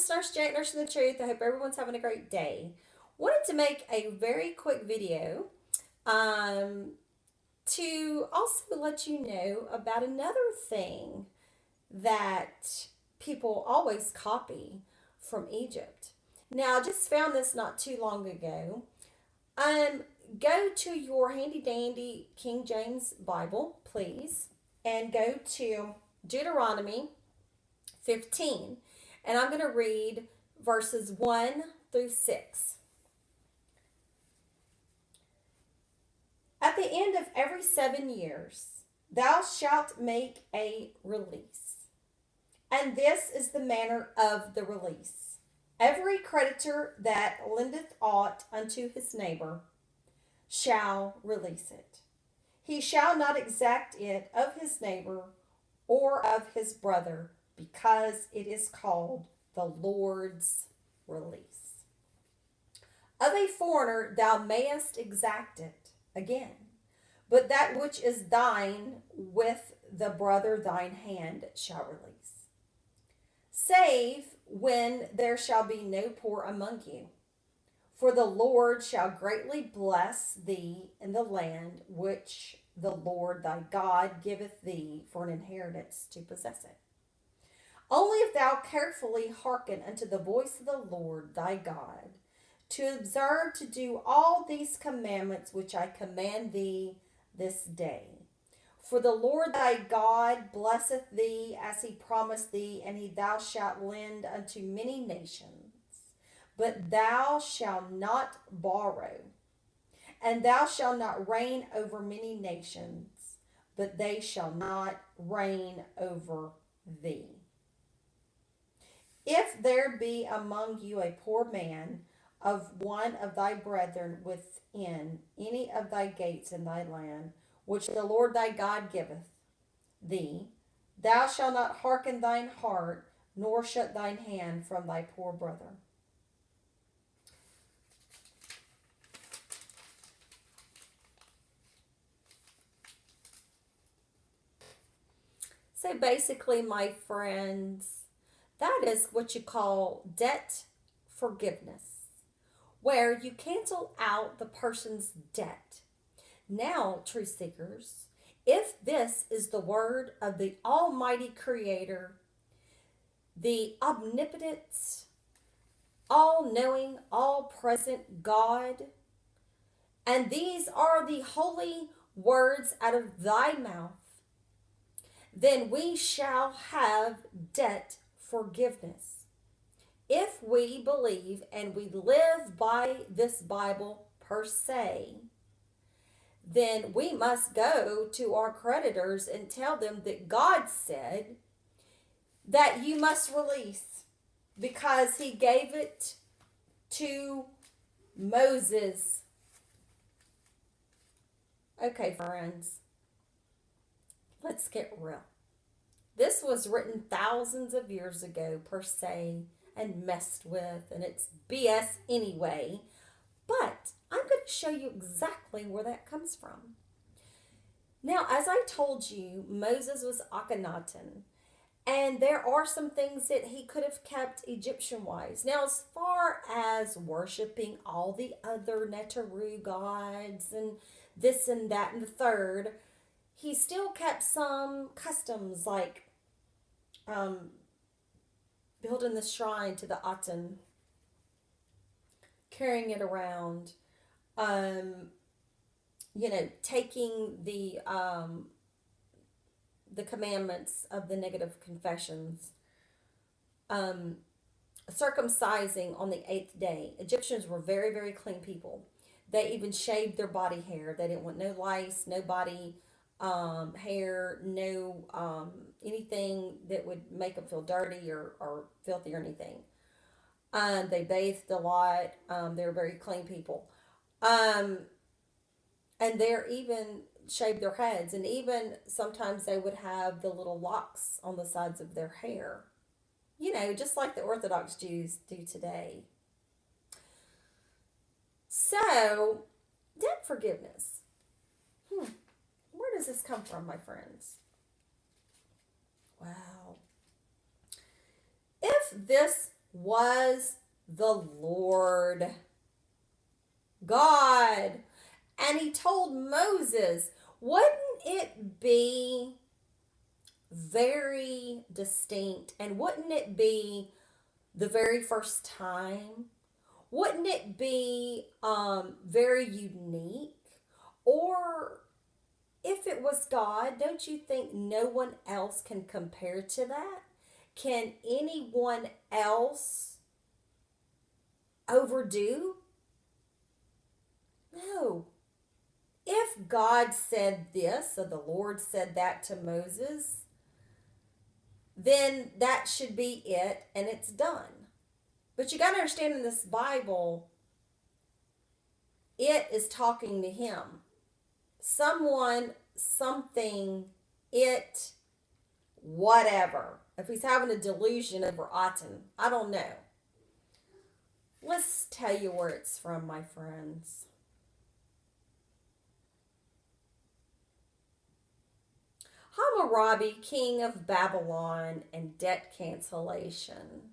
is Nurse Jake, Nursing the Truth. I hope everyone's having a great day. Wanted to make a very quick video um, to also let you know about another thing that people always copy from Egypt. Now, I just found this not too long ago. Um, Go to your handy dandy King James Bible, please, and go to Deuteronomy 15. And I'm going to read verses 1 through 6. At the end of every 7 years, thou shalt make a release. And this is the manner of the release. Every creditor that lendeth aught unto his neighbor shall release it. He shall not exact it of his neighbor or of his brother, because it is called the Lord's release. Of a foreigner thou mayest exact it again, but that which is thine with the brother thine hand shall release. Save when there shall be no poor among you. For the Lord shall greatly bless thee in the land which the Lord thy God giveth thee for an inheritance to possess it. Only if thou carefully hearken unto the voice of the Lord thy God, to observe to do all these commandments which I command thee this day. For the Lord thy God blesseth thee as he promised thee, and thou shalt lend unto many nations. But thou shalt not borrow, and thou shalt not reign over many nations, but they shall not reign over thee. If there be among you a poor man of one of thy brethren within any of thy gates in thy land, which the Lord thy God giveth thee, thou shalt not hearken thine heart, nor shut thine hand from thy poor brother. So basically, my friends, that is what you call debt forgiveness, where you cancel out the person's debt. Now, truth seekers, if this is the word of the Almighty Creator, the omnipotent, all-knowing, all-present God, and these are the holy words out of thy mouth, then we shall have debt forgiveness. If we believe and we live by this Bible per se, then we must go to our creditors and tell them that God said that you must release because he gave it to Moses. Okay, friends, let's get real. This was written thousands of years ago, per se, and messed with, and it's BS anyway. But I'm going to show you exactly where that comes from. Now, as I told you, Moses was Akhenaten, and there are some things that he could have kept Egyptian-wise. Now, as far as worshiping all the other Neteru gods and this and that and the third, he still kept some customs like building the shrine to the Aten, carrying it around, taking the commandments of the negative confessions, circumcising on the 8th day. Egyptians were very, very clean people. They even shaved their body hair. They didn't want no lice, no body hair, no anything that would make them feel dirty or filthy or anything. They bathed a lot. They were very clean people. And they're even shaved their heads, and even sometimes they would have the little locks on the sides of their hair. Just like the Orthodox Jews do today. So, debt forgiveness. Where does this come from, my friends? Wow. If this was the Lord God. And he told Moses, wouldn't it be very distinct, and wouldn't it be the very first time? Wouldn't it be very unique? Or if it was God, don't you think no one else can compare to that? Can anyone else overdo? No. If God said this, or the Lord said that to Moses, then that should be it, and it's done. But you got to understand, in this Bible, it is talking to him. Someone, something, it, whatever. If he's having a delusion over Aten, I don't know. Let's tell you where it's from, my friends. Hammurabi, king of Babylon, and debt cancellation.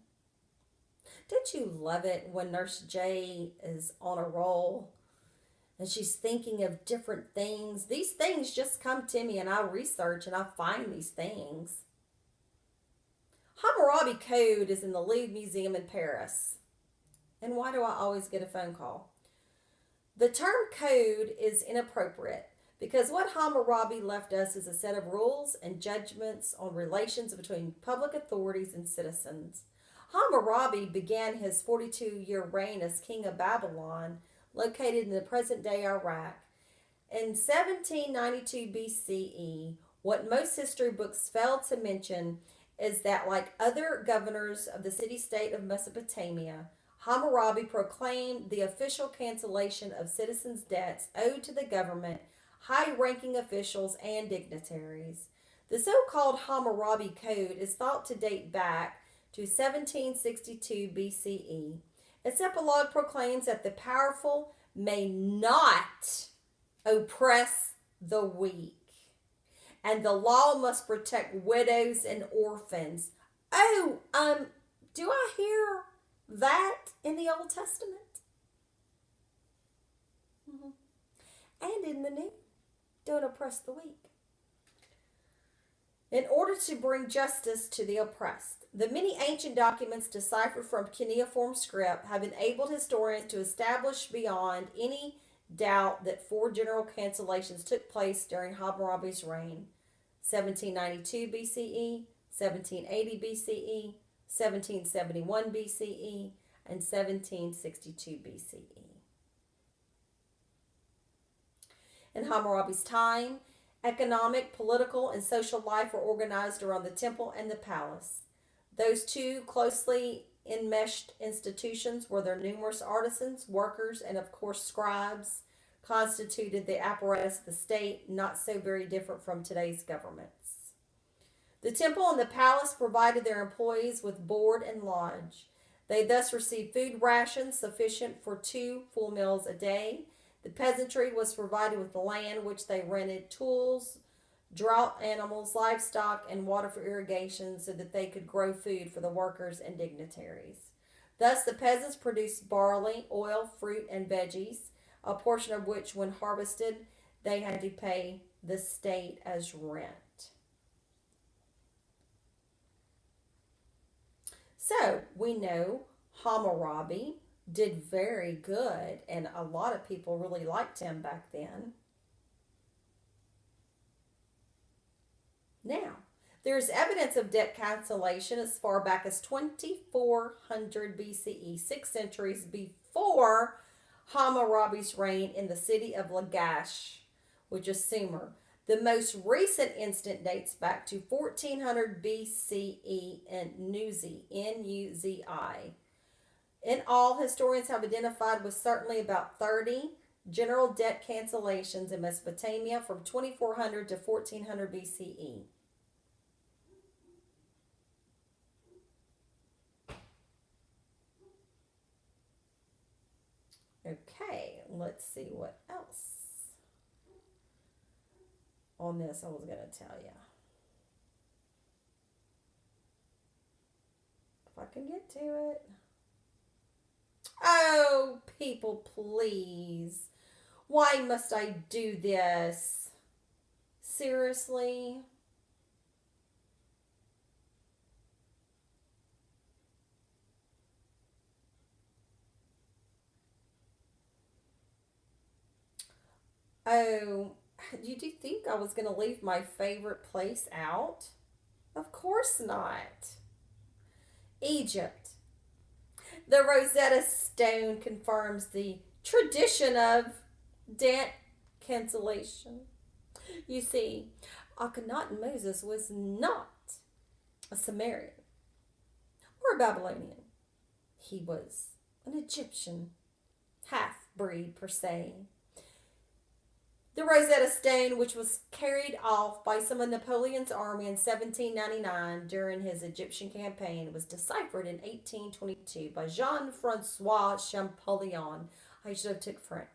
Don't you love it when Nurse J is on a roll and she's thinking of different things? These things just come to me, and I research and I find these things. Hammurabi Code is in the Louvre Museum in Paris. And why do I always get a phone call? The term code is inappropriate because what Hammurabi left us is a set of rules and judgments on relations between public authorities and citizens. Hammurabi began his 42-year reign as king of Babylon, located in the present-day Iraq. In 1792 BCE, what most history books fail to mention is that, like other governors of the city-state of Mesopotamia, Hammurabi proclaimed the official cancellation of citizens' debts owed to the government, high-ranking officials, and dignitaries. The so-called Hammurabi Code is thought to date back to 1762 BCE. Its epilogue proclaims that the powerful may not oppress the weak, and the law must protect widows and orphans. Oh, do I hear that in the Old Testament? Mm-hmm. And in the New. Don't oppress the weak. In order to bring justice to the oppressed, the many ancient documents deciphered from cuneiform script have enabled historians to establish beyond any doubt that 4 general cancellations took place during Hammurabi's reign: 1792 BCE, 1780 BCE, 1771 BCE, and 1762 BCE. In Hammurabi's time, economic, political, and social life were organized around the temple and the palace. Those two closely enmeshed institutions were their numerous artisans, workers, and of course scribes, constituted the apparatus of the state, not so very different from today's governments. The temple and the palace provided their employees with board and lodge. They thus received food rations sufficient for 2 full meals a day. The peasantry was provided with land, which they rented, tools, drought animals, livestock, and water for irrigation so that they could grow food for the workers and dignitaries. Thus, the peasants produced barley, oil, fruit, and veggies, a portion of which, when harvested, they had to pay the state as rent. So, we know Hammurabi did very good, and a lot of people really liked him back then. Now, there's evidence of debt cancellation as far back as 2400 BCE, 6 centuries before Hammurabi's reign, in the city of Lagash, which is Sumer. The most recent instant dates back to 1400 BCE in Nuzi, N-U-Z-I. In all, historians have identified with certainly about 30 general debt cancellations in Mesopotamia from 2400 to 1400 BCE. Okay, let's see what else on this I was going to tell you. If I can get to it. Oh, people, please. Why must I do this? Seriously? Oh, did you think I was going to leave my favorite place out? Of course not. Egypt. The Rosetta Stone confirms the tradition of debt cancellation. You see, Akhenaten Moses was not a Sumerian or a Babylonian. He was an Egyptian half breed, per se. The Rosetta Stone, which was carried off by some of Napoleon's army in 1799 during his Egyptian campaign, was deciphered in 1822 by Jean-Francois Champollion. I should have took French.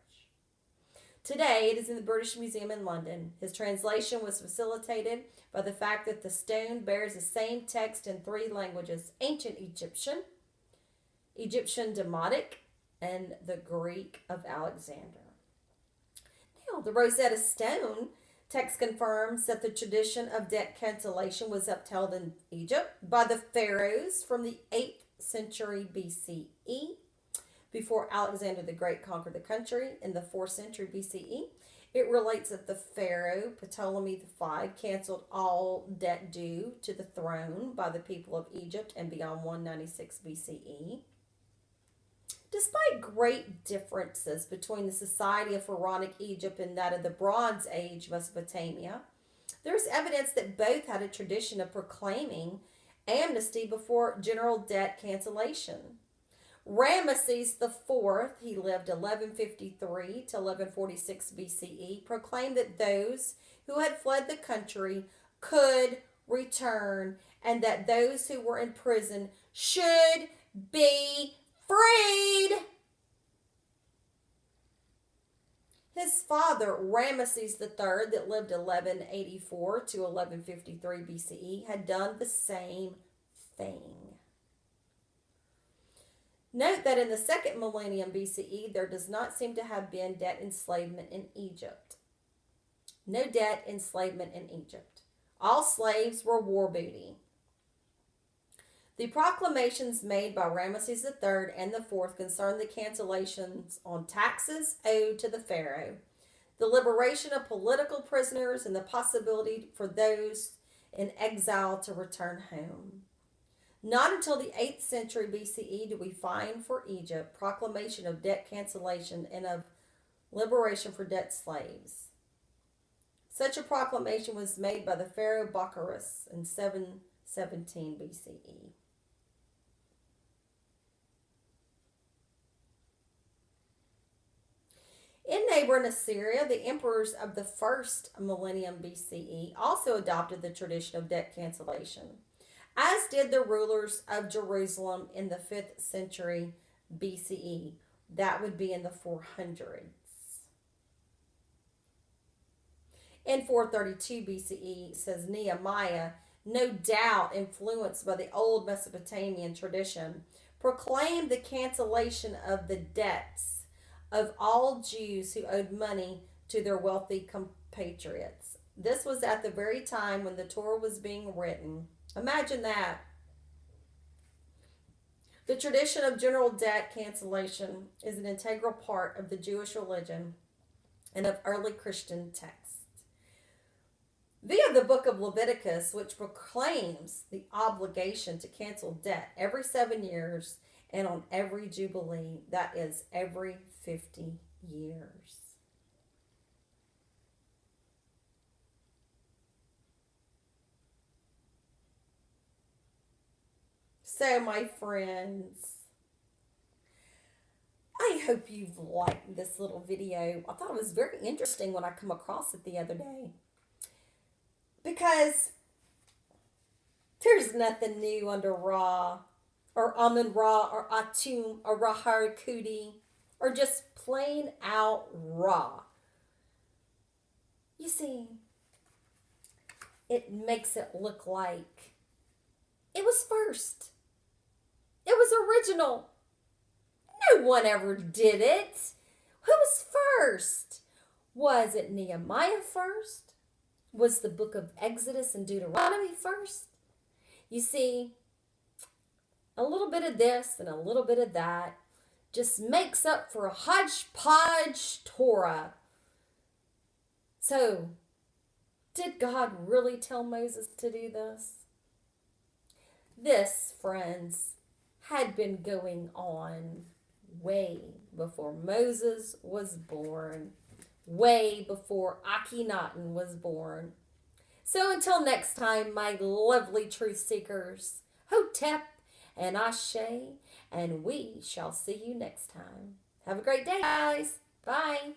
Today, it is in the British Museum in London. His translation was facilitated by the fact that the stone bears the same text in three languages: Ancient Egyptian, Egyptian Demotic, and the Greek of Alexander. Now, the Rosetta Stone text confirms that the tradition of debt cancellation was upheld in Egypt by the pharaohs from the 8th century BCE, before Alexander the Great conquered the country in the 4th century BCE. It relates that the pharaoh Ptolemy V canceled all debt due to the throne by the people of Egypt and beyond 196 BCE. Despite great differences between the society of Pharaonic Egypt and that of the Bronze Age Mesopotamia, there is evidence that both had a tradition of proclaiming amnesty before general debt cancellation. Ramesses IV, he lived 1153 to 1146 BCE, proclaimed that those who had fled the country could return and that those who were in prison should be freed. His father, Ramesses III, that lived 1184 to 1153 BCE, had done the same thing. Note that in the second millennium BCE, there does not seem to have been debt enslavement in Egypt. No debt enslavement in Egypt. All slaves were war booty. The proclamations made by Ramesses III and IV concerned the cancellations on taxes owed to the pharaoh, the liberation of political prisoners, and the possibility for those in exile to return home. Not until the 8th century BCE do we find for Egypt proclamation of debt cancellation and of liberation for debt slaves. Such a proclamation was made by the pharaoh Bocharus in 717 BCE. In neighboring Assyria, the emperors of the first millennium BCE also adopted the tradition of debt cancellation, as did the rulers of Jerusalem in the 5th century BCE. That would be in the 400s. In 432 BCE, says Nehemiah, no doubt influenced by the old Mesopotamian tradition, proclaimed the cancellation of the debts of all Jews who owed money to their wealthy compatriots. This was at the very time when the Torah was being written. Imagine that. The tradition of general debt cancellation is an integral part of the Jewish religion and of early Christian texts. Via the book of Leviticus, which proclaims the obligation to cancel debt every 7 years and on every Jubilee, that is every 50 years. So, my friends, I hope you've liked this little video. I thought it was very interesting when I come across it the other day, because there's nothing new under Ra, or Amun Ra, or Atum, or Rahar Kuti, or just plain out Ra. You see, it makes it look like it was first. original. No one ever did it. Who was first? Was it Nehemiah first? Was the book of Exodus and Deuteronomy first? You see, a little bit of this and a little bit of that just makes up for a hodgepodge Torah. So, did God really tell Moses to do this? This, friends, had been going on way before Moses was born, way before Akhenaten was born. So until next time, my lovely truth seekers, Hotep and Ashe, and we shall see you next time. Have a great day, guys. Bye.